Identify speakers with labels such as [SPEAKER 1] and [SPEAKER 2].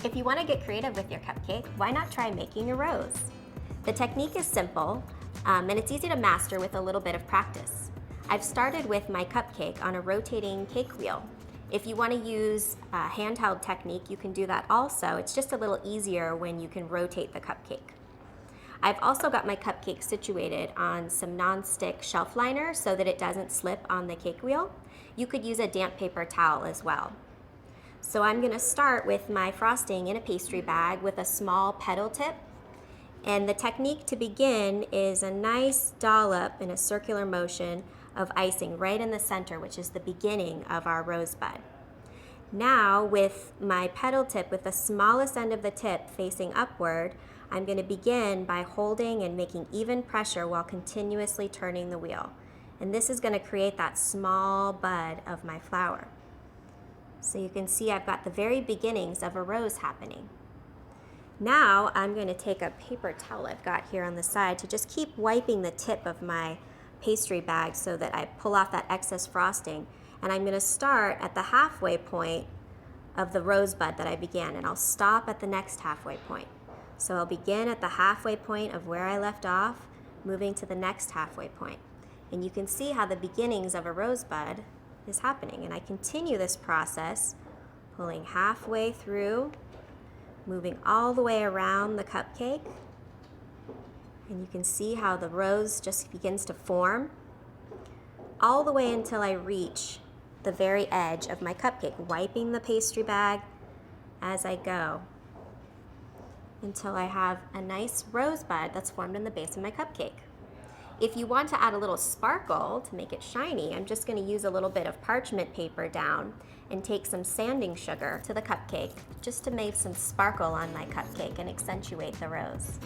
[SPEAKER 1] If you want to get creative with your cupcake, why not try making a rose? The technique is simple, and it's easy to master with a little bit of practice. I've started with my cupcake on a rotating cake wheel. If you want to use a handheld technique, you can do that also. It's just a little easier when you can rotate the cupcake. I've also got my cupcake situated on some non-stick shelf liner so that it doesn't slip on the cake wheel. You could use a damp paper towel as well. So I'm going to start with my frosting in a pastry bag with a small petal tip. And the technique to begin is a nice dollop in a circular motion of icing right in the center, which is the beginning of our rosebud. Now with my petal tip with the smallest end of the tip facing upward, I'm going to begin by holding and making even pressure while continuously turning the wheel. And this is going to create that small bud of my flower. So you can see I've got the very beginnings of a rose happening. Now I'm going to take a paper towel I've got here on the side to just keep wiping the tip of my pastry bag so that I pull off that excess frosting. And I'm going to start at the halfway point of the rosebud that I began, and I'll stop at the next halfway point. So I'll begin at the halfway point of where I left off, moving to the next halfway point. And you can see how the beginnings of a rosebud is happening. And I continue this process, pulling halfway through, moving all the way around the cupcake. And you can see how the rose just begins to form, all the way until I reach the very edge of my cupcake, wiping the pastry bag as I go, until I have a nice rosebud that's formed in the base of my cupcake. If you want to add a little sparkle to make it shiny, I'm just going to use a little bit of parchment paper down and take some sanding sugar to the cupcake just to make some sparkle on my cupcake and accentuate the rose.